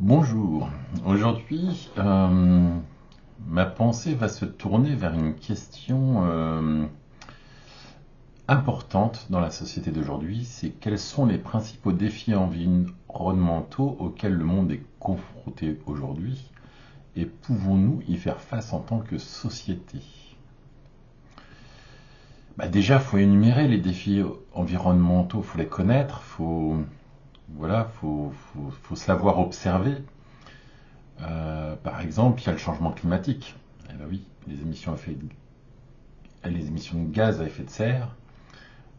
Bonjour. Aujourd'hui, ma pensée va se tourner vers une question importante dans la société d'aujourd'hui, c'est quels sont les principaux défis environnementaux auxquels le monde est confronté aujourd'hui et pouvons-nous y faire face en tant que société? Déjà, il faut énumérer les défis environnementaux, il faut les connaître, faut savoir observer. Par exemple, il y a le changement climatique. Eh ben oui, les émissions de gaz à effet de serre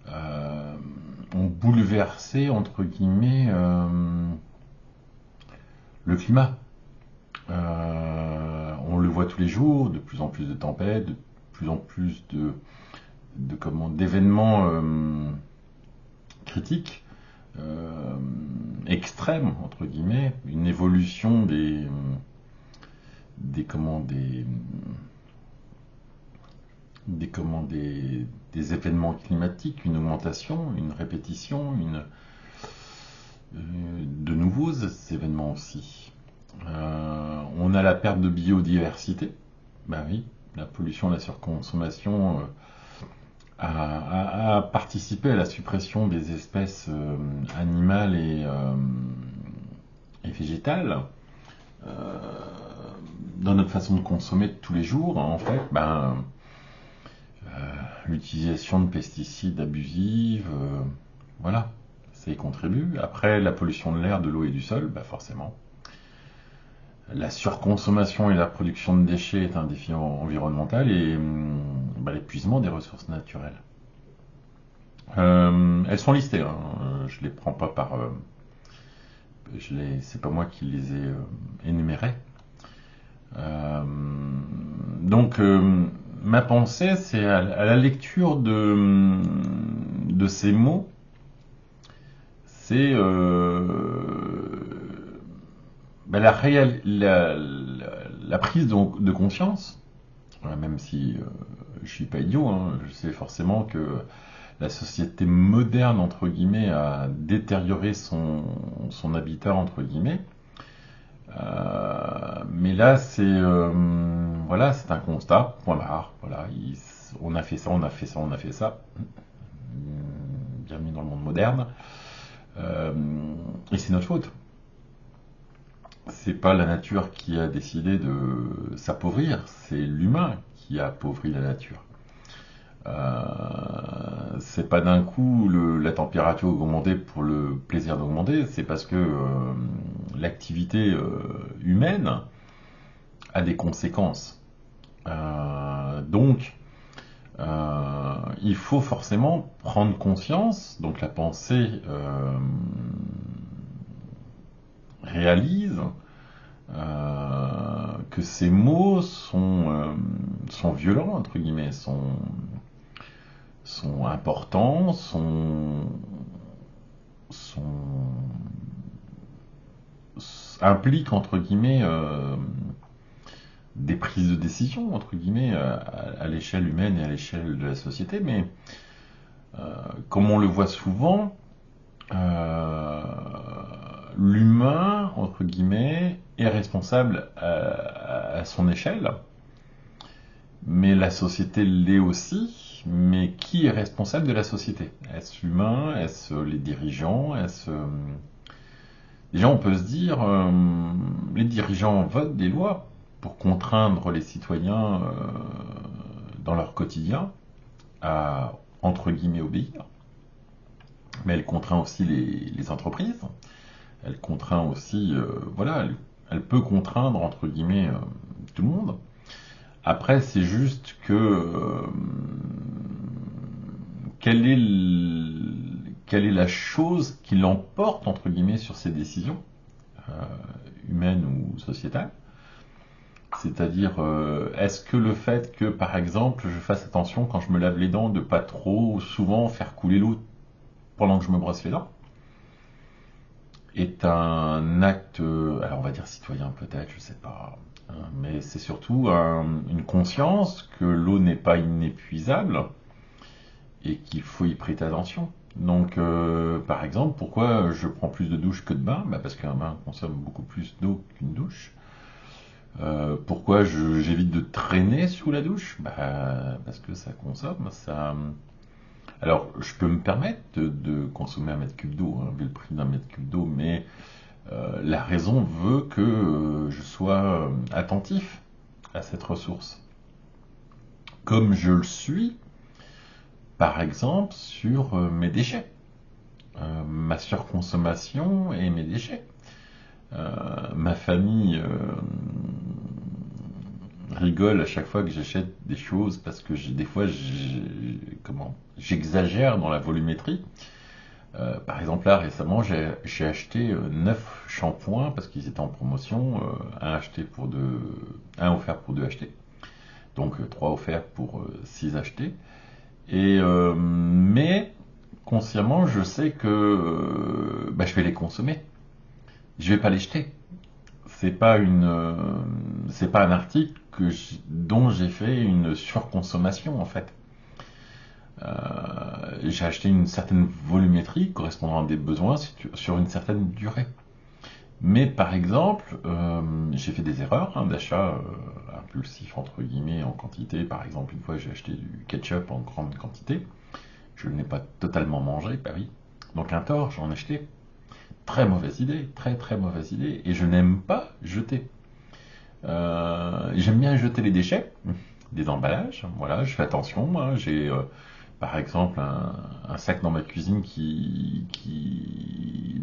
ont bouleversé, entre guillemets, le climat. On le voit tous les jours, de plus en plus de tempêtes, de plus en plus d'événements critiques, extrêmes, entre guillemets, une évolution des, comment, des événements climatiques, une augmentation, une répétition, de nouveaux événements aussi. On a la perte de biodiversité. Ben oui, la pollution, la surconsommation a participé à la suppression des espèces animales et végétales. Dans notre façon de consommer de tous les jours, en fait, l'utilisation de pesticides abusifs, voilà, ça y contribue. Après, la pollution de l'air, de l'eau et du sol, forcément. La surconsommation et la production de déchets est un défi environnemental et l'épuisement des ressources naturelles. Elles sont listées, hein. Je les prends pas par. C'est pas moi qui les ai énumérées. Donc, ma pensée, c'est à la lecture de ces mots, c'est la prise de conscience, même si je suis pas idiot, hein, je sais forcément que la société moderne, entre guillemets, a détérioré son habitat, entre guillemets. Mais là, c'est un constat, point barre. Voilà, on a fait ça, on a fait ça, on a fait ça. Bienvenue dans le monde moderne. Et c'est notre faute. C'est pas la nature qui a décidé de s'appauvrir, c'est l'humain qui a appauvri la nature. C'est pas d'un coup la température augmentée pour le plaisir d'augmenter, c'est parce que l'activité humaine a des conséquences. Donc, il faut forcément prendre conscience, donc la pensée réalise que ces mots sont violents, entre guillemets, sont importants, impliquent, entre guillemets, des prises de décision, entre guillemets, à l'échelle humaine et à l'échelle de la société, mais comme on le voit souvent, l'humain, entre guillemets, est responsable à son échelle, mais la société l'est aussi. Mais qui est responsable de la société? Est-ce l'humain? Est-ce les dirigeants? Déjà, on peut se dire, les dirigeants votent des lois pour contraindre les citoyens dans leur quotidien à, entre guillemets, obéir. Mais elle contraint aussi les entreprises. Elle contraint aussi, elle peut contraindre, entre guillemets, tout le monde. Après, c'est juste que quelle est la chose qui l'emporte, entre guillemets, sur ces décisions humaines ou sociétales? C'est-à-dire, est-ce que le fait que, par exemple, je fasse attention quand je me lave les dents de pas trop souvent faire couler l'eau pendant que je me brosse les dents est un acte, alors on va dire citoyen peut-être, je sais pas, hein, mais c'est surtout une conscience que l'eau n'est pas inépuisable et qu'il faut y prêter attention. Donc, par exemple, pourquoi je prends plus de douches que de bains? Bah, parce qu'un bain consomme beaucoup plus d'eau qu'une douche. Pourquoi j'évite de traîner sous la douche? Bah, parce que ça consomme, ça. Alors, je peux me permettre de consommer un mètre cube d'eau, hein, vu le prix d'un mètre cube d'eau, mais la raison veut que je sois attentif à cette ressource. Comme je le suis, par exemple, sur mes déchets, ma surconsommation et mes déchets. Ma famille rigole à chaque fois que j'achète des choses parce que des fois j'exagère dans la volumétrie. Par exemple, là récemment, j'ai acheté 9 shampoings parce qu'ils étaient en promotion, un offert pour deux achetés, donc 3 offerts pour 6 achetés. Mais consciemment, je sais que je vais les consommer. Je vais pas les jeter. C'est pas un article dont j'ai fait une surconsommation en fait. J'ai acheté une certaine volumétrie correspondant à des besoins sur une certaine durée. Mais par exemple, j'ai fait des erreurs d'achat impulsif entre guillemets en quantité. Par exemple, une fois j'ai acheté du ketchup en grande quantité. Je ne l'ai pas totalement mangé, bah oui. Donc un tort, j'en ai acheté. Très mauvaise idée, très très mauvaise idée. Et je n'aime pas jeter. J'aime bien jeter les déchets, des emballages. Voilà, je fais attention. Moi, j'ai par exemple un sac dans ma cuisine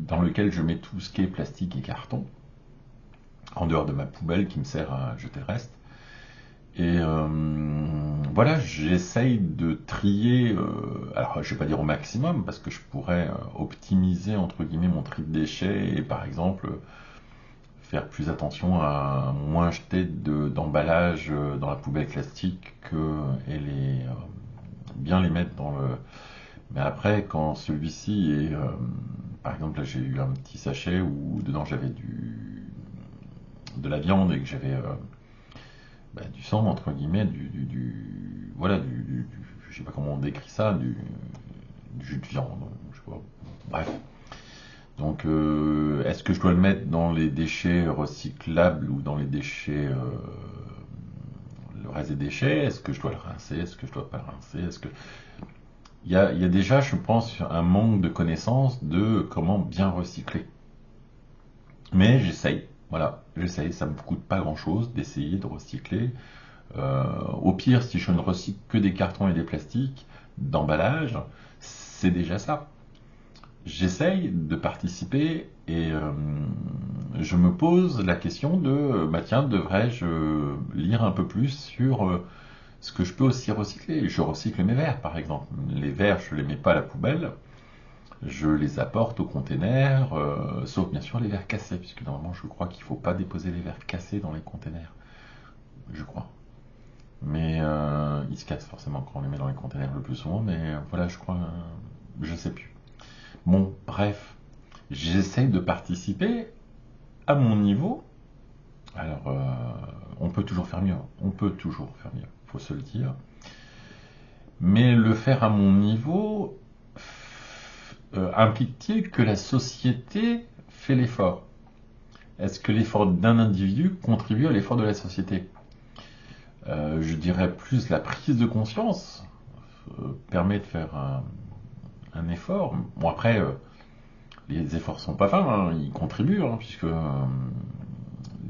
dans lequel je mets tout ce qui est plastique et carton, en dehors de ma poubelle qui me sert à jeter le reste. Et voilà, j'essaye de trier, alors je vais pas dire au maximum, parce que je pourrais optimiser entre guillemets mon tri de déchets et par exemple faire plus attention à moins jeter d'emballage dans la poubelle plastique et bien les mettre dans le. Mais après, quand celui-ci est, par exemple, là j'ai eu un petit sachet où dedans j'avais de la viande et que j'avais du sang entre guillemets, voilà, je sais pas comment on décrit ça, du jus de viande, je sais pas. Bref. Donc, est-ce que je dois le mettre dans les déchets recyclables ou dans les déchets, le reste des déchets? Est-ce que je dois le rincer? Est-ce que je dois pas le rincer? Il y a déjà, je pense, un manque de connaissance de comment bien recycler. Mais j'essaye, voilà, j'essaye. Ça me coûte pas grand-chose d'essayer de recycler. Au pire, si je ne recycle que des cartons et des plastiques d'emballage, c'est déjà ça. J'essaye de participer et je me pose la question de, tiens, devrais-je lire un peu plus sur ce que je peux aussi recycler? Je recycle mes verres, par exemple. Les verres, je ne les mets pas à la poubelle, je les apporte au container, sauf bien sûr les verres cassés, puisque normalement je crois qu'il ne faut pas déposer les verres cassés dans les containers, je crois. Mais ils se cassent forcément quand on les met dans les containers le plus souvent, mais voilà, je crois, je sais plus. Bon, bref, j'essaye de participer à mon niveau. Alors, on peut toujours faire mieux. On peut toujours faire mieux, faut se le dire. Mais le faire à mon niveau implique-t-il que la société fait l'effort? Est-ce que l'effort d'un individu contribue à l'effort de la société? Je dirais plus la prise de conscience permet de faire un effort. Bon, après, les efforts sont pas fins, hein, ils contribuent, hein, puisque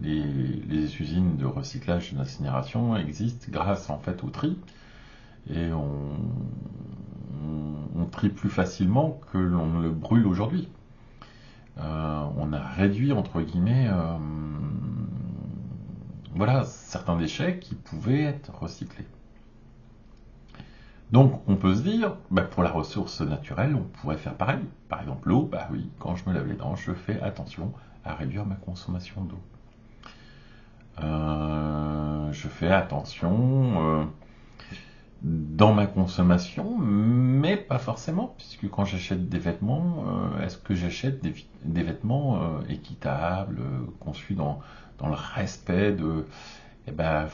les usines de recyclage et d'incinération existent grâce en fait au tri, et on trie plus facilement que l'on ne le brûle aujourd'hui. On a réduit entre guillemets voilà, certains déchets qui pouvaient être recyclés. Donc on peut se dire, pour la ressource naturelle, on pourrait faire pareil. Par exemple l'eau, bah oui, quand je me lave les dents, je fais attention à réduire ma consommation d'eau. Je fais attention dans ma consommation, mais pas forcément, puisque quand j'achète des vêtements, est-ce que j'achète des vêtements équitables, conçus dans le respect de. Eh ben,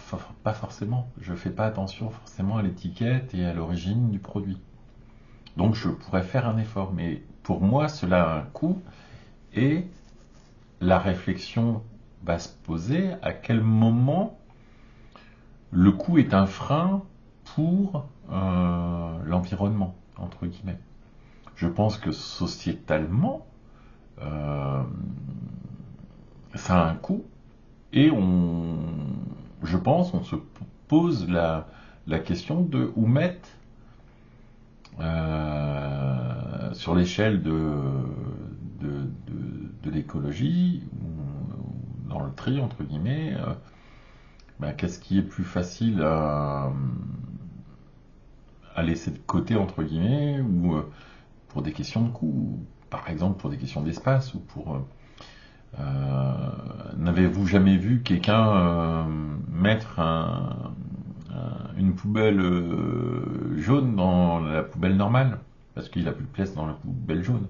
pas forcément. Je fais pas attention forcément à l'étiquette et à l'origine du produit. Donc je pourrais faire un effort, mais pour moi cela a un coût et la réflexion va se poser à quel moment le coût est un frein pour l'environnement, entre guillemets. Je pense que sociétalement, euh, ça a un coût et je pense, on se pose la question de où mettre sur l'échelle de, de l'écologie, ou dans le tri, entre guillemets, ben, qu'est-ce qui est plus facile à laisser de côté, entre guillemets, ou pour des questions de coût, ou par exemple pour des questions d'espace, ou pour... n'avez-vous jamais vu quelqu'un mettre une poubelle jaune dans la poubelle normale parce qu'il a plus de place dans la poubelle jaune?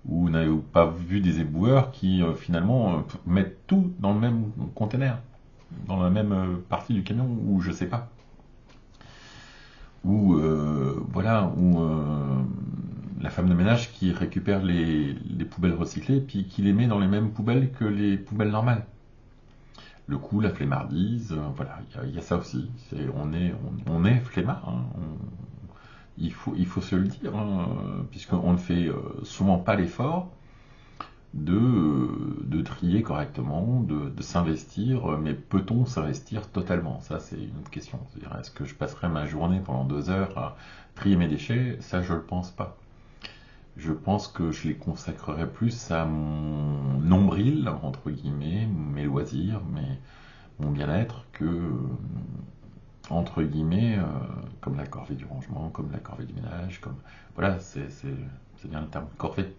Ou n'avez-vous pas vu des éboueurs qui finalement mettent tout dans le même conteneur, dans la même partie du camion, ou je sais pas, ou voilà, ou la femme de ménage qui récupère les poubelles recyclées puis qui les met dans les mêmes poubelles que les poubelles normales. Le coup, la flemmardise, voilà, il y a ça aussi. On est flemmard, hein, il faut se le dire, hein, puisqu'on ne fait souvent pas l'effort de trier correctement, de s'investir, mais peut-on s'investir totalement? Ça, c'est une autre question. C'est-à-dire, est-ce que je passerai ma journée pendant 2 heures à trier mes déchets? Ça, je ne le pense pas. Je pense que je les consacrerai plus à mon nombril, entre guillemets, mes loisirs, mon bien-être, que, entre guillemets, comme la corvée du rangement, comme la corvée du ménage, comme... Voilà, c'est bien le terme, corvée.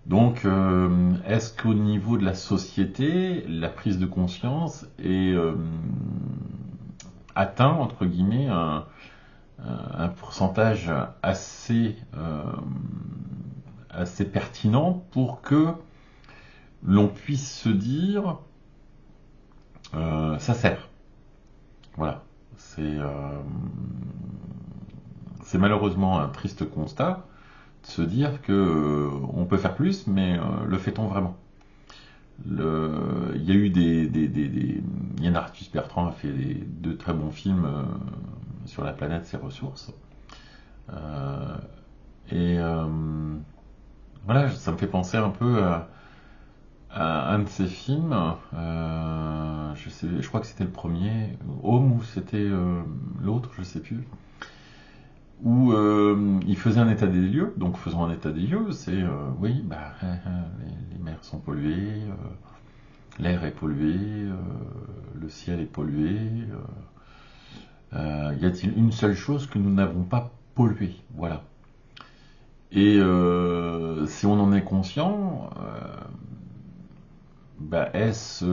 Donc, est-ce qu'au niveau de la société, la prise de conscience est atteint, entre guillemets, un pourcentage assez pertinent pour que l'on puisse se dire ça sert. Voilà. C'est malheureusement un triste constat de se dire que on peut faire plus, mais le fait-on vraiment? Il y a eu Yann Arthus Bertrand a fait deux très bons films sur la planète, ses ressources. Euh, et voilà, ça me fait penser un peu à un de ces films. Je crois que c'était le premier, Home, ou c'était l'autre, je sais plus. Où il faisait un état des lieux. Donc faisons un état des lieux, c'est oui, bah, les mers sont polluées, l'air est pollué, le ciel est pollué. Y a-t-il une seule chose que nous n'avons pas polluée? Voilà. Et si on en est conscient, bah, est-ce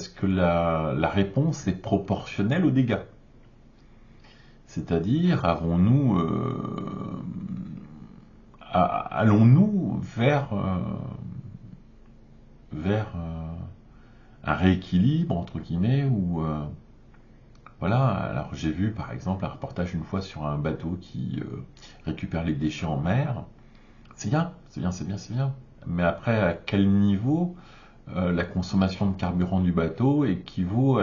que la réponse est proportionnelle aux dégâts? C'est-à-dire, allons-nous vers un rééquilibre, entre guillemets, ou voilà. Alors j'ai vu par exemple un reportage une fois sur un bateau qui récupère les déchets en mer. C'est bien, c'est bien, c'est bien, c'est bien. Mais après, à quel niveau la consommation de carburant du bateau équivaut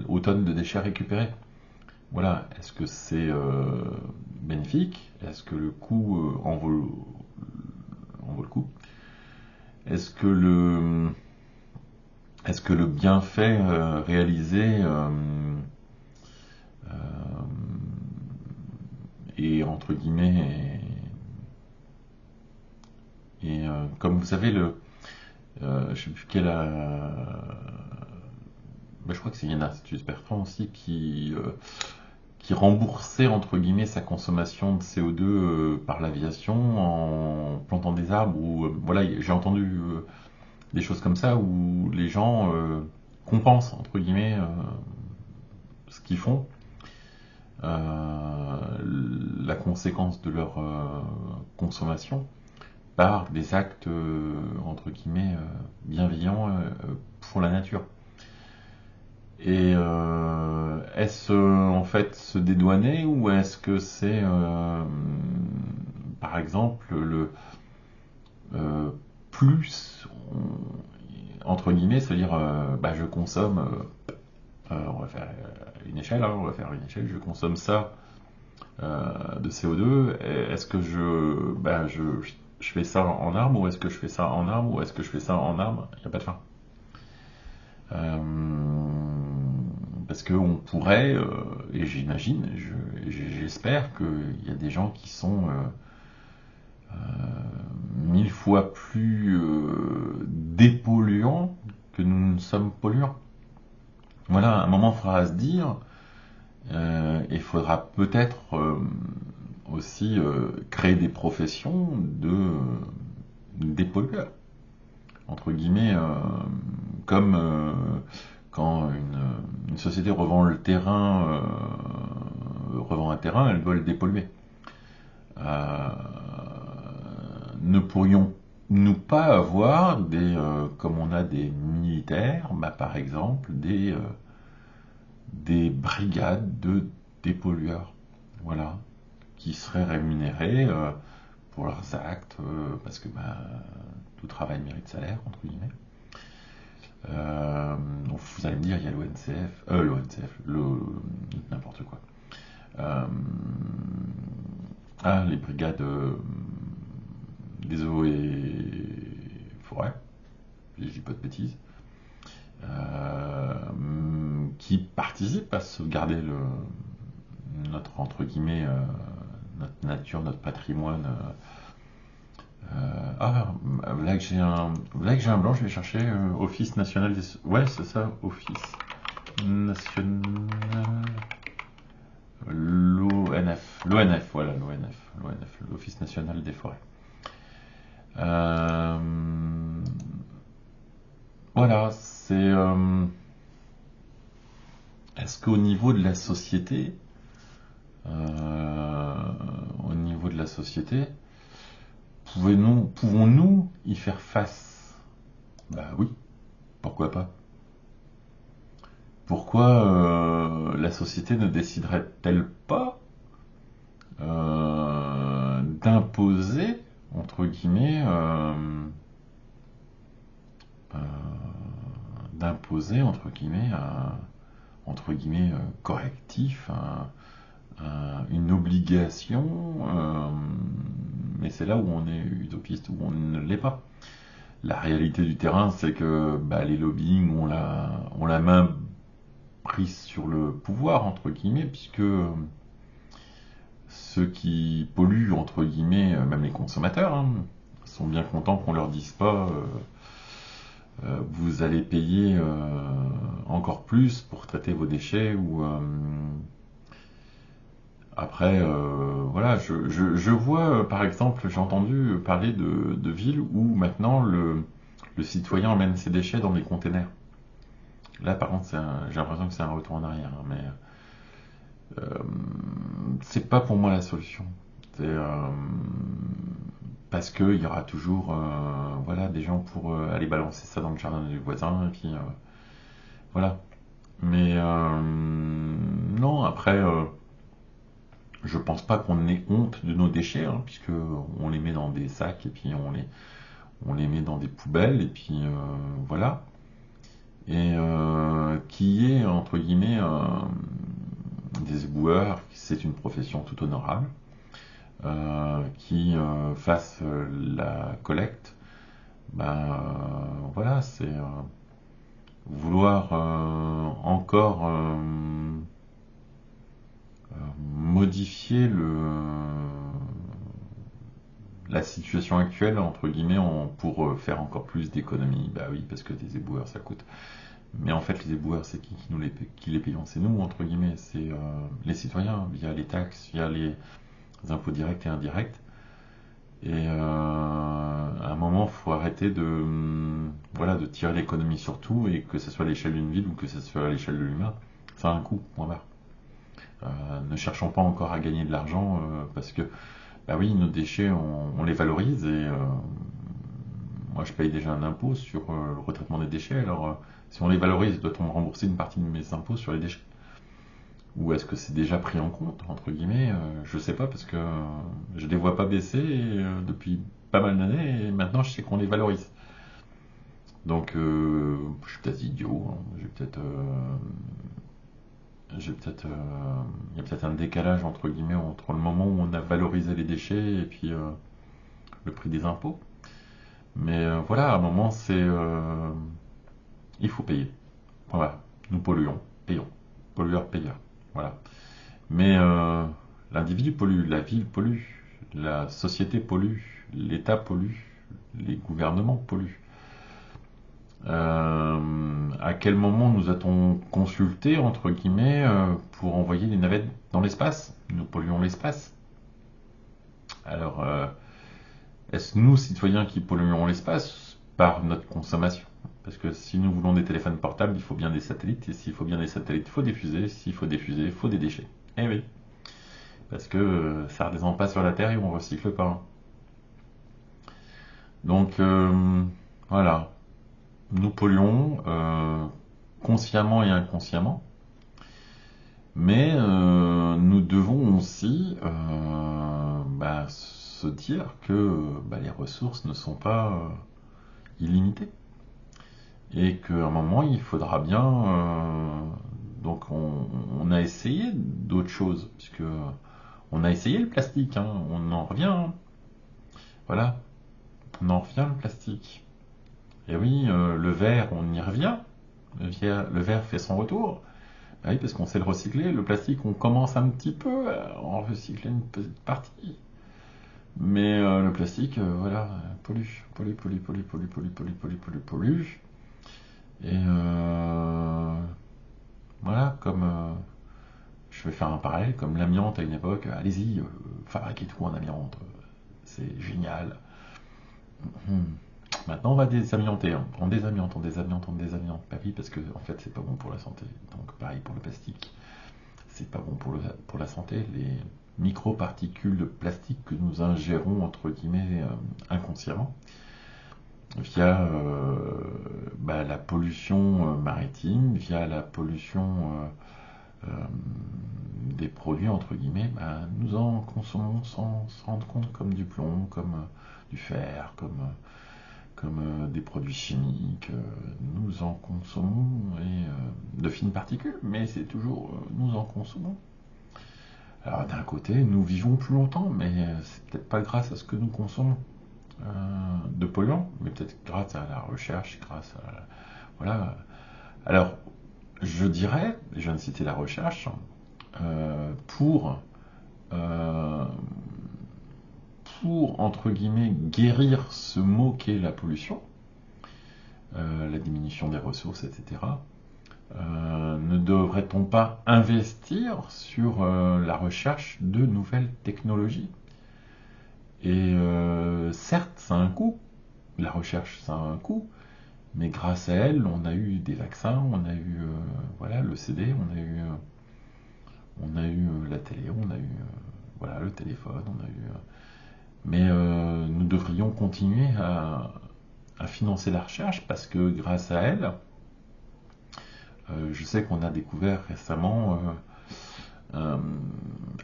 aux tonnes de déchets récupérés? Voilà, est-ce que c'est bénéfique? Est-ce que le coût en vaut le coup? Est-ce que le bienfait réalisé euh, est entre guillemets comme vous savez je sais plus je crois que c'est Yann Arthus Bertrand aussi qui remboursait entre guillemets sa consommation de CO2 par l'aviation en plantant des arbres, ou voilà, j'ai entendu des choses comme ça où les gens compensent entre guillemets ce qu'ils font, la conséquence de leur consommation par des actes entre guillemets bienveillants pour la nature. Et est-ce en fait se dédouaner ou est-ce que c'est par exemple le euh, plus entre guillemets, c'est-à-dire bah, je consomme, on va faire une échelle, hein, on va faire une échelle, je consomme ça de CO2, est-ce que je fais ça en arbre ou est-ce que je fais ça en arbre ou est-ce que je fais ça en arbre? Il n'y a pas de fin. Euh, Parce qu'on pourrait, et j'imagine, j'espère qu'il y a des gens qui sont 1000 fois plus dépolluants que nous ne sommes polluants. Voilà, un moment il faudra se dire, il faudra peut-être aussi créer des professions de dépollueurs, entre guillemets, comme quand une société revend le terrain, revend un terrain, elle doit le dépolluer. Euh, Ne pourrions-nous pas avoir comme on a des militaires, bah, par exemple, des brigades de dépollueurs, voilà, qui seraient rémunérés pour leurs actes, parce que bah, tout travail mérite salaire, entre guillemets. Vous allez me dire, il y a l'ONCF, n'importe quoi. Euh, les brigades des eaux et forêts, je dis pas de bêtises, qui participent à sauvegarder notre entre guillemets notre nature, notre patrimoine. Là que j'ai un blanc, je vais chercher Office national des. Ouais, c'est ça, Office national. L'ONF, voilà, l'ONF, l'Office national des forêts. Euh, voilà, c'est. Est-ce qu'au niveau de la société, euh, au niveau de la société, pouvons-nous y faire face? Bah oui, pourquoi pas? Pourquoi la société ne déciderait-elle pas d'imposer, entre guillemets, euh, d'imposer, entre guillemets correctif, une obligation, mais c'est là où on est utopiste, où on ne l'est pas. La réalité du terrain, c'est que bah, les lobbying ont la main prise sur le pouvoir, entre guillemets, puisque ceux qui polluent, entre guillemets, même les consommateurs, hein, sont bien contents qu'on leur dise pas vous allez payer encore plus pour traiter vos déchets ou après voilà je vois par exemple j'ai entendu parler de villes où maintenant le citoyen emmène ses déchets dans des containers. Là par contre j'ai l'impression que c'est un retour en arrière, hein, mais c'est pas pour moi la solution. C'est parce qu'il y aura toujours voilà, des gens pour aller balancer ça dans le jardin du voisin, et puis voilà. Mais non, après, je pense pas qu'on ait honte de nos déchets, hein, puisque on les met dans des sacs et puis on les met dans des poubelles, et puis voilà. Et qui est, entre guillemets, des éboueurs, c'est une profession tout honorable. Qui fasse la collecte, ben voilà, c'est vouloir encore modifier la situation actuelle, entre guillemets, pour faire encore plus d'économies. Bah oui, parce que des éboueurs, ça coûte. Mais en fait, les éboueurs, c'est qui les payons? C'est nous, entre guillemets, c'est les citoyens, via les taxes, via les impôts directs et indirects. Et à un moment, il faut arrêter voilà, de tirer l'économie sur tout, et que ce soit à l'échelle d'une ville ou que ce soit à l'échelle de l'humain, ça a un coût, point barre. Ne cherchons pas encore à gagner de l'argent parce que, bah oui, nos déchets, on les valorise et moi je paye déjà un impôt sur le retraitement des déchets, alors si on les valorise, doit-on me rembourser une partie de mes impôts sur les déchets? Ou est-ce que c'est déjà pris en compte, entre guillemets? Je sais pas, parce que je les vois pas baisser depuis pas mal d'années, et maintenant je sais qu'on les valorise. Donc je suis peut-être idiot, hein. Il y a peut-être un décalage, entre guillemets, entre le moment où on a valorisé les déchets et puis le prix des impôts. Mais voilà, à un moment, il faut payer. Voilà, nous polluons, payons. Pollueur, payeur. Voilà. Mais l'individu pollue, la ville pollue, la société pollue, l'État pollue, les gouvernements polluent. À quel moment nous a-t-on consulté, entre guillemets, pour envoyer des navettes dans l'espace? Nous polluons l'espace. Alors, est-ce nous, citoyens, qui polluons l'espace par notre consommation? Parce que si nous voulons des téléphones portables, il faut bien des satellites, et s'il faut bien des satellites, il faut des fusées, s'il faut des fusées, il faut des déchets. Eh oui, parce que ça ne redescend pas sur la Terre et on ne recycle pas. Donc, voilà, nous polluons consciemment et inconsciemment, mais nous devons aussi se dire que les ressources ne sont pas illimitées et qu'à un moment il faudra bien. Donc on a essayé d'autres choses, puisque on a essayé le plastique, hein, on en revient, hein. Voilà, on en revient le plastique. Et oui, le verre, on y revient. Le verre fait son retour. Ah oui, parce qu'on sait le recycler. Le plastique, on commence un petit peu à en recycler une petite partie. Mais le plastique, voilà, pollue, pollue, pollue, pollue, pollue, pollue, pollue, pollue, pollue, pollue. Et voilà, comme je vais faire un parallèle, comme l'amiante à une époque, allez-y, fabriquez tout en amiante, c'est génial. Maintenant, on va désamianter, hein. On désamiante, on désamiante, on désamiante. Bah oui, parce que en fait, c'est pas bon pour la santé. Donc, pareil pour le plastique, c'est pas bon pour la santé. Les microparticules de plastique que nous ingérons, entre guillemets, inconsciemment, via la pollution maritime, via la pollution des produits, entre guillemets, nous en consommons sans se rendre compte, comme du plomb, comme du fer, comme des produits chimiques. Nous en consommons, et de fines particules, mais c'est toujours nous en consommons. Alors d'un côté, nous vivons plus longtemps, mais c'est peut-être pas grâce à ce que nous consommons de polluants, mais peut-être grâce à la recherche, voilà. Alors, je dirais, je viens de citer la recherche, pour, euh, entre guillemets, guérir ce mot qu'est la pollution, la diminution des ressources, etc., ne devrait-on pas investir sur la recherche de nouvelles technologies? Et certes, ça a un coût, la recherche, ça a un coût, mais grâce à elle, on a eu des vaccins, on a eu le CD, on a eu la télé, on a eu le téléphone, on a eu. Mais nous devrions continuer à financer la recherche, parce que grâce à elle, je sais qu'on a découvert récemment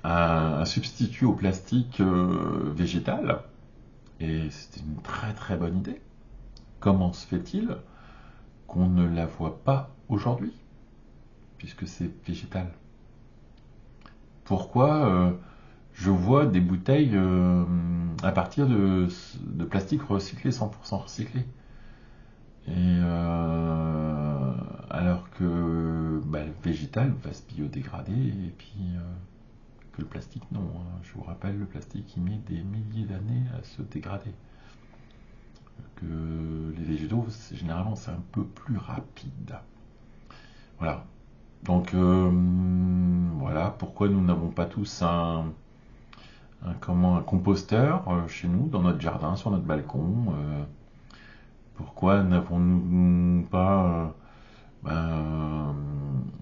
un substitut au plastique végétal, et c'était une très très bonne idée. Comment se fait-il qu'on ne la voit pas aujourd'hui, puisque c'est végétal? Pourquoi je vois des bouteilles à partir de plastique recyclé, 100% recyclé? Et alors que le végétal va se biodégrader, et puis que le plastique, non, hein. Je vous rappelle, le plastique, il met des milliers d'années à se dégrader. Que les végétaux, généralement, c'est un peu plus rapide. Voilà. Donc, voilà pourquoi nous n'avons pas tous un composteur chez nous, dans notre jardin, sur notre balcon. Pourquoi n'avons-nous pas,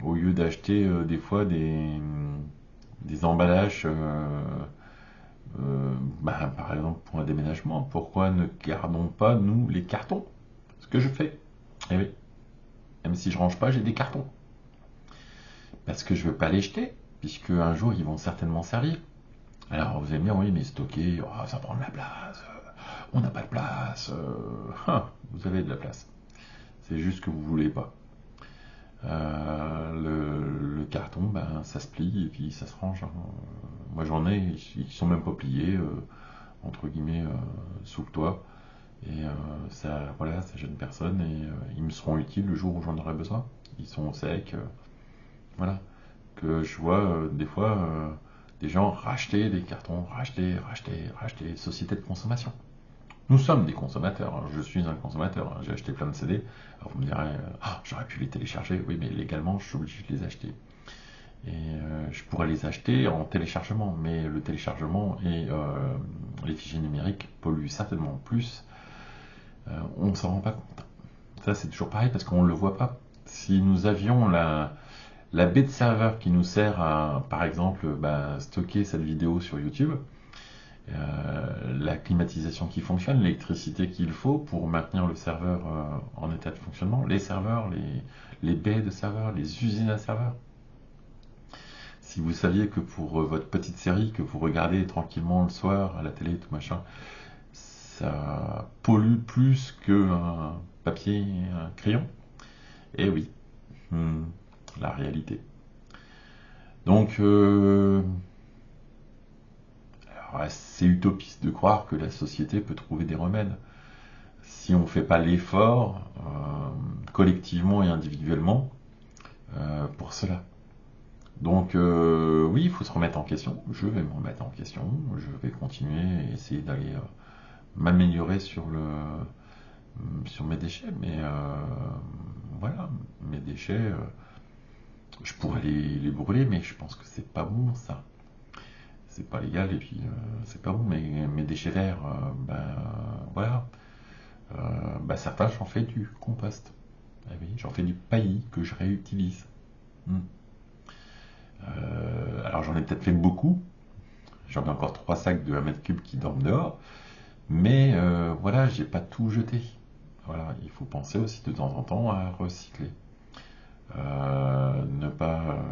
au lieu d'acheter des fois des emballages Par exemple, pour un déménagement, pourquoi ne gardons pas, nous, les cartons? Ce que je fais. Eh oui, même si je range pas, j'ai des cartons. Parce que je veux pas les jeter, puisque un jour, ils vont certainement servir. Alors, vous allez me dire, oui, mais stocker, oh, ça prend de la place, on n'a pas de place. Vous avez de la place. C'est juste que vous voulez pas. Le carton, ça se plie et puis ça se range, hein. Moi j'en ai, ils sont même pas pliés, entre guillemets, sous le toit. Et ça, voilà, ça gêne personne et ils me seront utiles le jour où j'en aurai besoin. Ils sont au sec, voilà. Que je vois des fois des gens racheter des cartons, racheter, société de consommation. Nous sommes des consommateurs, hein. Je suis un consommateur, hein. J'ai acheté plein de CD. Alors vous me direz, j'aurais pu les télécharger. Oui, mais légalement, je suis obligé de les acheter. Et je pourrais les acheter en téléchargement, mais le téléchargement et les fichiers numériques polluent certainement plus. On ne s'en rend pas compte. Ça, c'est toujours pareil parce qu'on ne le voit pas. Si nous avions la baie de serveur qui nous sert à, par exemple, stocker cette vidéo sur YouTube, la climatisation qui fonctionne, l'électricité qu'il faut pour maintenir le serveur en état de fonctionnement, les serveurs, les baies de serveurs, les usines à serveurs. Si vous saviez que pour votre petite série que vous regardez tranquillement le soir à la télé, tout machin, ça pollue plus qu'un papier et un crayon, eh oui, la réalité. Donc, alors, c'est utopiste de croire que la société peut trouver des remèdes. Si on ne fait pas l'effort, collectivement et individuellement, pour cela. Donc oui, il faut se remettre en question. Je vais me remettre en question. Je vais continuer et essayer d'aller m'améliorer sur mes déchets. Mais voilà, mes déchets, je pourrais les brûler, mais je pense que c'est pas bon ça. C'est pas légal et puis c'est pas bon. Mais mes déchets verts, voilà. Certains, j'en fais du compost. Ah oui, j'en fais du paillis que je réutilise. Hmm. Alors j'en ai peut-être fait beaucoup. J'en ai encore 3 sacs de 1 m3 qui dorment dehors. Mais voilà, j'ai pas tout jeté. Voilà, il faut penser aussi de temps en temps à recycler. Ne pas.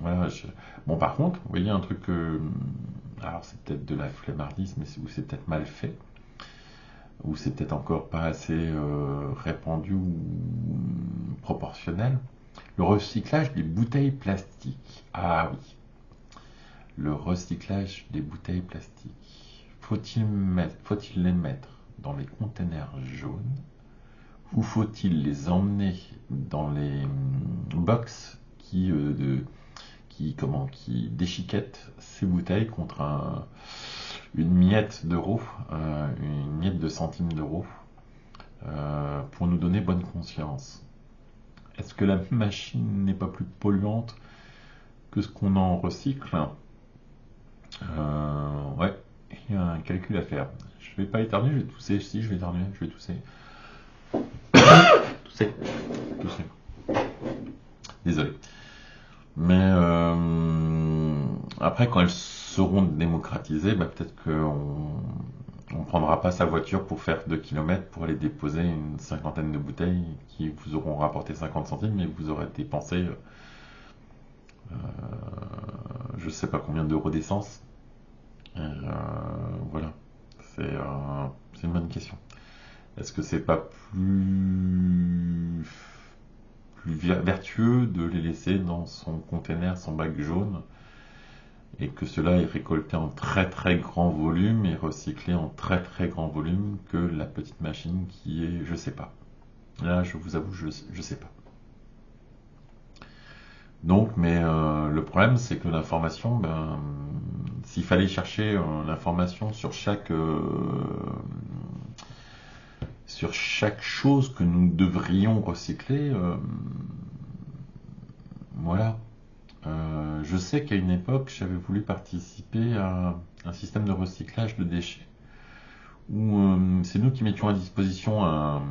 Voilà. Bon, par contre, vous voyez un truc. Alors c'est peut-être de la flemmardise, mais ou c'est peut-être mal fait, ou c'est peut-être encore pas assez répandu ou proportionnel. Le recyclage des bouteilles plastiques. Ah oui, le recyclage des bouteilles plastiques. Faut-il les mettre dans les containers jaunes ou faut-il les emmener dans les box qui déchiquettent ces bouteilles contre une miette d'euro, une miette de centimes d'euros, pour nous donner bonne conscience? Est-ce que la machine n'est pas plus polluante que ce qu'on en recycle? Ouais, il y a un calcul à faire. Je vais pas éternuer, je vais tousser. Si, je vais éternuer, je vais tousser. Tousser. Tousser. Désolé. Mais après, quand elles seront démocratisées, peut-être qu'on ne prendra pas sa voiture pour faire 2 km pour aller déposer une cinquantaine de bouteilles qui vous auront rapporté 50 centimes, mais vous aurez dépensé je sais pas combien d'euros d'essence. Voilà, c'est une bonne question. Est-ce que c'est pas plus vertueux de les laisser dans son container, son bac jaune, et que cela est récolté en très très grand volume et recyclé en très très grand volume que la petite machine qui est, je sais pas. Là, je vous avoue, je sais pas. Donc, mais le problème, c'est que l'information, s'il fallait chercher l'information sur chaque chose que nous devrions recycler, voilà. Je sais qu'à une époque, j'avais voulu participer à un système de recyclage de déchets où c'est nous qui mettions à disposition un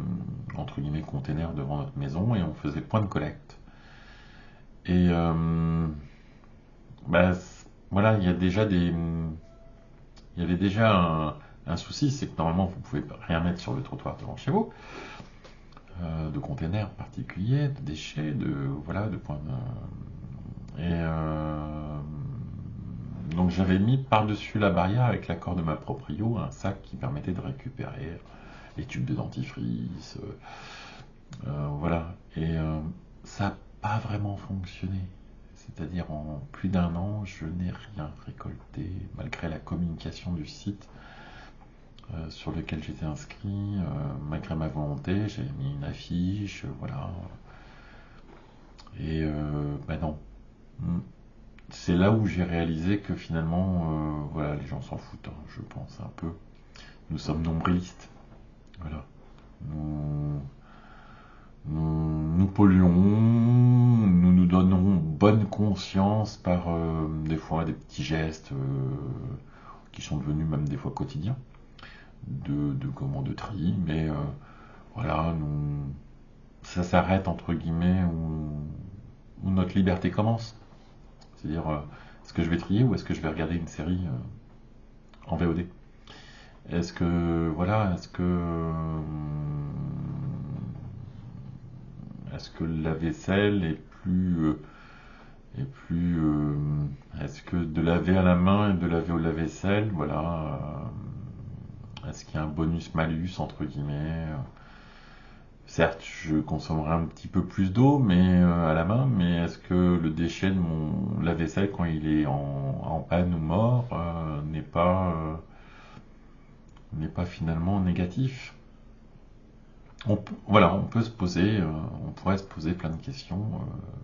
entre guillemets container devant notre maison et on faisait point de collecte. Et bah, voilà, il y avait déjà un souci, c'est que normalement vous pouvez rien mettre sur le trottoir devant chez vous, de containers particuliers, de déchets, voilà, de points. Donc j'avais mis par-dessus la barrière avec l'accord de ma proprio un sac qui permettait de récupérer les tubes de dentifrice, voilà. Ça n'a pas vraiment fonctionné. C'est-à-dire en plus d'un an, je n'ai rien récolté, malgré la communication du site sur lequel j'étais inscrit, malgré ma volonté, j'ai mis une affiche, voilà. Ben non. Mm. C'est là où j'ai réalisé que finalement, voilà, les gens s'en foutent, hein, je pense un peu. Nous sommes nombrilistes, voilà. Nous, nous polluons, nous nous donnons bonne conscience par des fois des petits gestes qui sont devenus même des fois quotidiens de tri, mais voilà, ça s'arrête entre guillemets où notre liberté commence. C'est-à-dire, est-ce que je vais trier ou est-ce que je vais regarder une série en VOD? Est-ce que le lave-vaisselle est-ce que de laver à la main et de laver au lave-vaisselle, voilà, est-ce qu'il y a un bonus-malus entre guillemets? Certes, je consommerai un petit peu plus d'eau, mais à la main, mais est-ce que le déchet de mon lave-vaisselle quand il est en panne ou mort n'est pas finalement négatif? Voilà, on pourrait se poser plein de questions.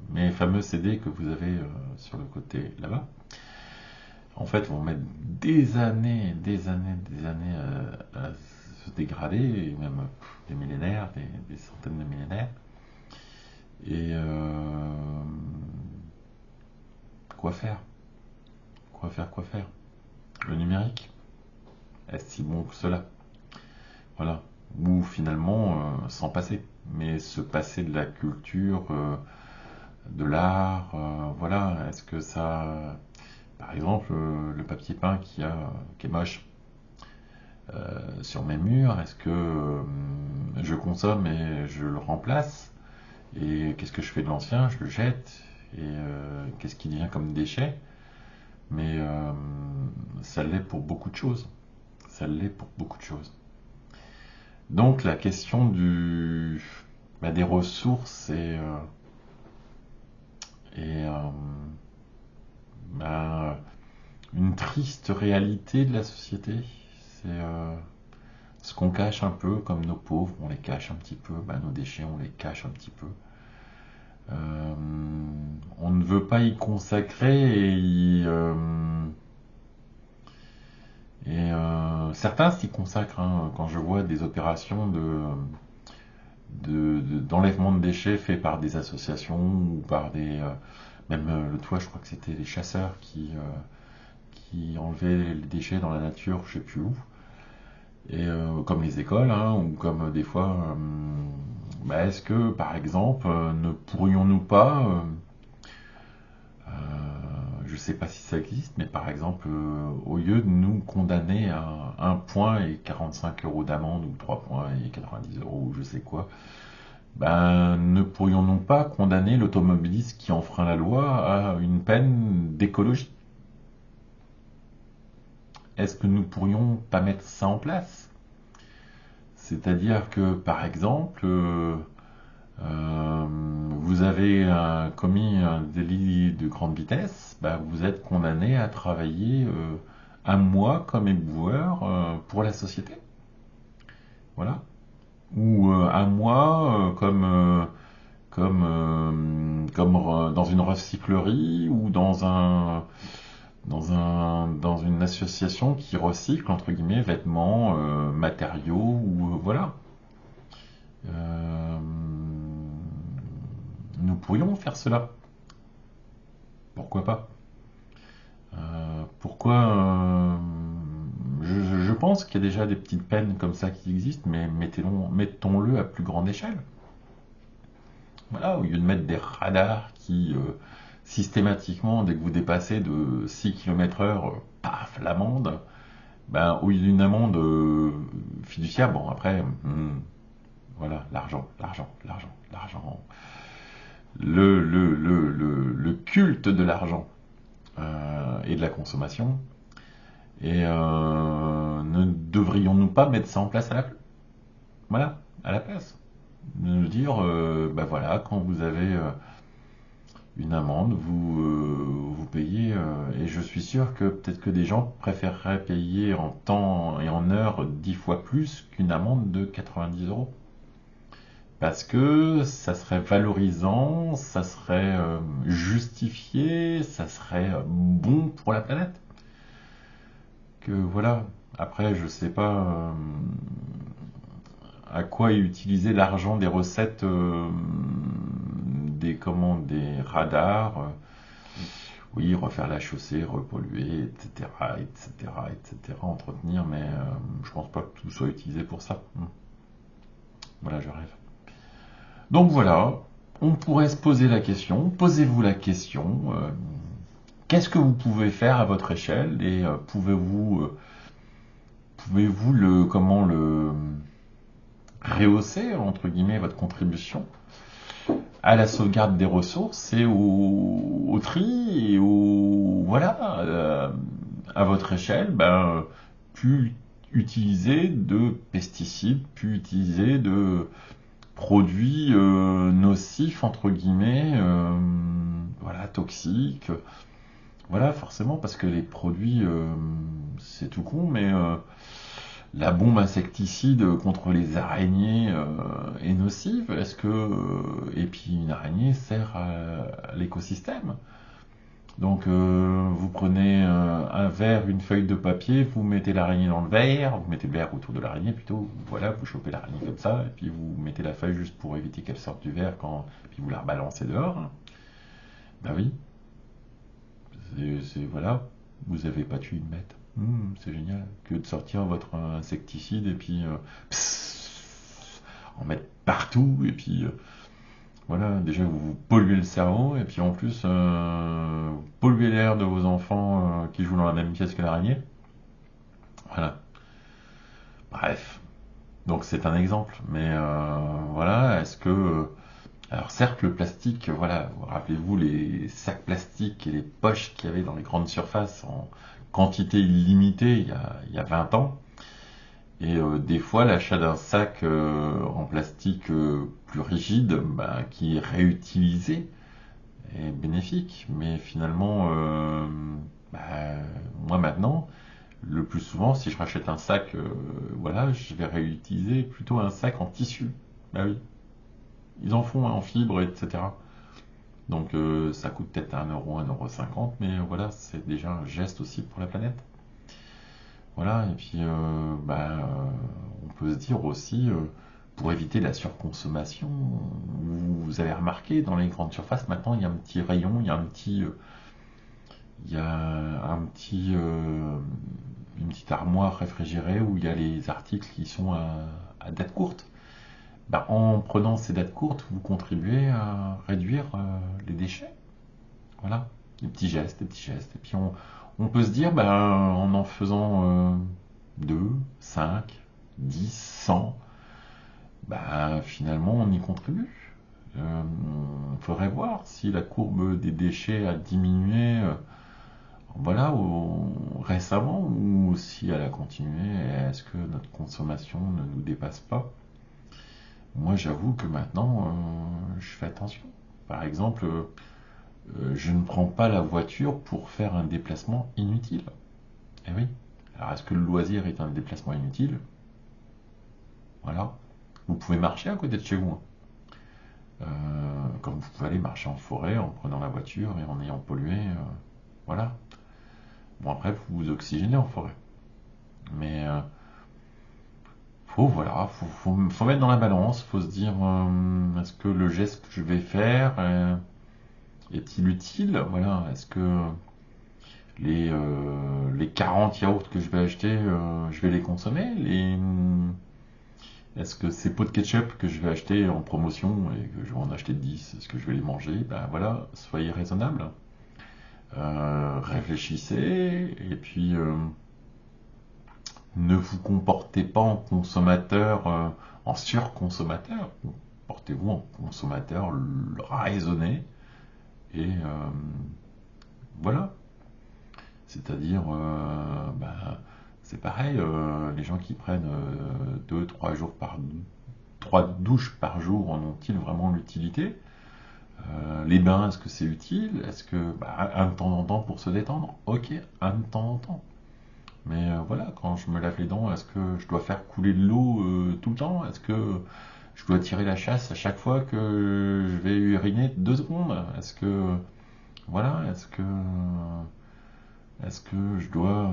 Mes fameux CD que vous avez sur le côté là-bas, en fait, vont mettre des années à se dégrader, et même des millénaires, des centaines de millénaires. Et quoi faire? Quoi faire? Le numérique, est-ce si bon que cela? Voilà. Ou finalement, s'en passer. Mais se passer de la culture, de l'art, voilà. Est-ce que ça. Par exemple, le papier peint qui est moche sur mes murs, est-ce que je consomme et je le remplace? Et qu'est-ce que je fais de l'ancien? Je le jette. Et qu'est-ce qui devient comme déchet? Mais ça l'est pour beaucoup de choses. Ça l'est pour beaucoup de choses. Donc la question des ressources est ben, une triste réalité de la société. C'est ce qu'on cache un peu, comme nos pauvres, on les cache un petit peu, ben, nos déchets, on les cache un petit peu. Euh, on ne veut pas y consacrer certains s'y consacrent, hein, quand je vois des opérations d'enlèvement de déchets faits par des associations ou par même l'autre fois je crois que c'était les chasseurs qui enlevaient les déchets dans la nature, je sais plus où, et comme les écoles, hein, ou comme des fois, est-ce que par exemple ne pourrions-nous pas je ne sais pas si ça existe, mais par exemple, au lieu de nous condamner à 1 point et 45 euros d'amende, ou 3 points et 90 euros, ou je sais quoi, ben, ne pourrions-nous pas condamner l'automobiliste qui enfreint la loi à une peine d'écologie? Est-ce que nous pourrions pas mettre ça en place? C'est-à-dire que, par exemple, vous avez commis un délit de grande vitesse, bah, vous êtes condamné à travailler 1 mois comme éboueur pour la société. Voilà. Ou 1 mois comme dans une recyclerie ou dans une association qui recycle entre guillemets vêtements, matériaux ou voilà. Euh, nous pourrions faire cela. Pourquoi pas? Pourquoi je pense qu'il y a déjà des petites peines comme ça qui existent, mais mettons-le à plus grande échelle. Voilà, au lieu de mettre des radars qui systématiquement, dès que vous dépassez de 6 km/h, paf, l'amende, ben, au lieu d'une amende fiduciaire, bon, après, voilà, l'argent, l'argent, l'argent, l'argent, le culte de l'argent et de la consommation. Et ne devrions-nous pas mettre ça en place voilà, à la place? Nous dire, ben voilà, quand vous avez une amende, vous payez, et je suis sûr que peut-être que des gens préféreraient payer en temps et en heure 10 fois plus qu'une amende de 90 €. Parce que ça serait valorisant, ça serait justifié, ça serait bon pour la planète. Que voilà. Après, je sais pas à quoi est utilisé l'argent des recettes des radars. Oui, refaire la chaussée, repolluer, etc., etc., etc., entretenir, mais je pense pas que tout soit utilisé pour ça. Voilà, je rêve. Donc voilà, on pourrait se poser la question, posez-vous la question, qu'est-ce que vous pouvez faire à votre échelle et pouvez-vous le rehausser, entre guillemets, votre contribution à la sauvegarde des ressources et au tri et voilà, à votre échelle, ben, plus utiliser de pesticides, plus utiliser de produits nocifs, entre guillemets, voilà, toxiques. Voilà, forcément, parce que les produits, c'est tout con, mais la bombe insecticide contre les araignées est nocive. Et puis une araignée sert à l'écosystème. Donc vous prenez un verre, une feuille de papier, vous mettez l'araignée dans le verre, vous mettez le verre autour de l'araignée plutôt, voilà, vous chopez l'araignée comme ça, et puis vous mettez la feuille juste pour éviter qu'elle sorte du verre, puis vous la rebalancez dehors. Ben oui, voilà, vous avez pas tué une bête. C'est génial que de sortir votre insecticide et puis en mettre partout, et puis voilà, déjà vous polluez le cerveau, et puis en plus vous polluez l'air de vos enfants qui jouent dans la même pièce que l'araignée. Voilà. Bref. Donc c'est un exemple, mais voilà, est-ce que... alors certes, le plastique, voilà, rappelez-vous les sacs plastiques et les poches qu'il y avait dans les grandes surfaces en quantité illimitée il y a 20 ans. Et des fois, l'achat d'un sac en plastique plus rigide, ben, qui est réutilisé, est bénéfique. Mais finalement, ben, moi maintenant, le plus souvent, si je rachète un sac, voilà, je vais réutiliser plutôt un sac en tissu. Bah oui, ils en font en fibre, etc. Donc ça coûte peut-être 1 €, 1,50 €, mais voilà, c'est déjà un geste aussi pour la planète. Voilà, et puis on peut se dire aussi, pour éviter la surconsommation, vous avez remarqué, dans les grandes surfaces, maintenant, il y a un petit rayon, il y a une petite armoire réfrigérée où il y a les articles qui sont à date courte. Ben, en prenant ces dates courtes, vous contribuez à réduire les déchets. Voilà, des petits gestes, des petits gestes. Et puis on peut se dire, ben, en faisant 2, 5, 10, 100, ben, finalement on y contribue. Il faudrait voir si la courbe des déchets a diminué voilà, récemment, ou si elle a continué. Est-ce que notre consommation ne nous dépasse pas? Moi, j'avoue que maintenant, je fais attention. Par exemple, je ne prends pas la voiture pour faire un déplacement inutile. Eh oui. Alors, est-ce que le loisir est un déplacement inutile? Voilà. Vous pouvez marcher à côté de chez vous, hein. Comme vous pouvez aller marcher en forêt en prenant la voiture et en ayant pollué. Voilà. Bon, après, vous vous oxygénez en forêt. Mais voilà, faut mettre dans la balance, faut se dire, est-ce que le geste que je vais faire est-il utile? Voilà, est-ce que les 40 yaourts que je vais acheter, je vais les consommer? Est-ce que ces pots de ketchup que je vais acheter en promotion et que je vais en acheter 10, est-ce que je vais les manger? Ben voilà, soyez raisonnable. Réfléchissez et puis ne vous comportez pas en consommateur, en surconsommateur. Portez-vous en consommateur raisonné et voilà. C'est-à-dire, c'est pareil, les gens qui prennent 3 douches par jour en ont-ils vraiment l'utilité? Les bains, est-ce que c'est utile? Est-ce que un de temps en temps pour se détendre? Ok, un de temps en temps. Mais voilà, quand je me lave les dents, est-ce que je dois faire couler de l'eau tout le temps? Est-ce que je dois tirer la chasse à chaque fois que je vais uriner 2 secondes? Est-ce que voilà, est-ce que je dois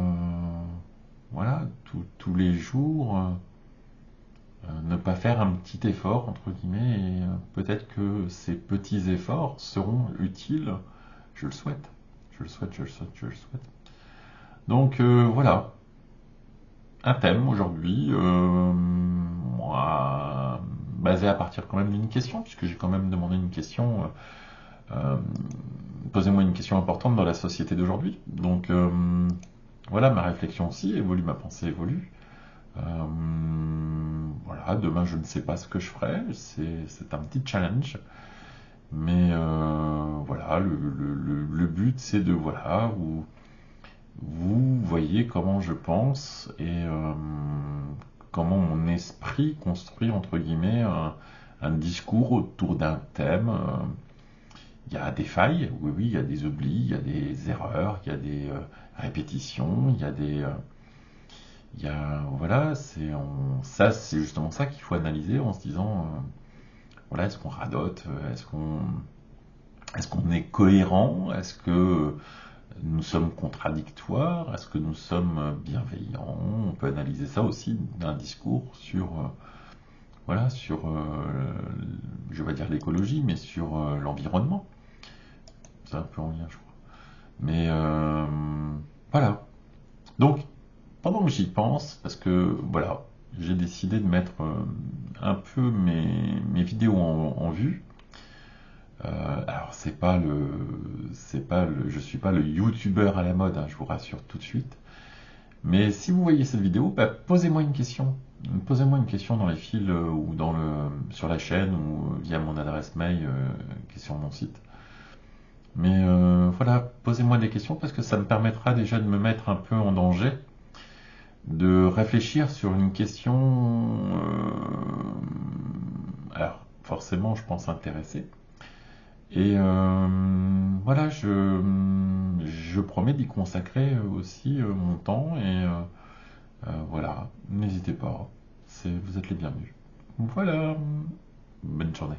voilà tous les jours ne pas faire un petit effort entre guillemets et peut-être que ces petits efforts seront utiles. Je le souhaite, je le souhaite, je le souhaite, je le souhaite. Donc voilà, un thème aujourd'hui, moi, basé à partir quand même d'une question, puisque j'ai quand même demandé une question. Euh, Posez-moi une question importante dans la société d'aujourd'hui. Donc voilà, ma réflexion aussi évolue, ma pensée évolue. Euh, voilà, demain je ne sais pas ce que je ferai, c'est un petit challenge. Mais voilà, le but c'est de voilà, vous voyez comment je pense et comment mon esprit construit entre guillemets un discours autour d'un thème. Il y a des failles, oui, oui, il y a des oublis, il y a des erreurs, il y a des répétitions, il y a voilà, ça, c'est justement ça qu'il faut analyser en se disant, voilà, est-ce qu'on radote, est-ce qu'on est cohérent, est-ce que nous sommes contradictoires, est-ce que nous sommes bienveillants? On peut analyser ça aussi d'un discours sur, voilà, sur, je vais dire l'écologie, mais sur l'environnement. C'est un peu en lien, je crois. Mais voilà. Donc, pendant que j'y pense, parce que voilà, j'ai décidé de mettre un peu mes vidéos en vue. Alors je suis pas le youtubeur à la mode, hein, je vous rassure tout de suite. Mais si vous voyez cette vidéo, posez-moi une question. Posez-moi une question dans les fils ou sur la chaîne ou via mon adresse mail qui est sur mon site. Mais voilà, posez-moi des questions parce que ça me permettra déjà de me mettre un peu en danger, de réfléchir sur une question, alors forcément je pense intéressée. Et voilà, je promets d'y consacrer aussi mon temps et voilà, n'hésitez pas, vous êtes les bienvenus. Voilà, bonne journée.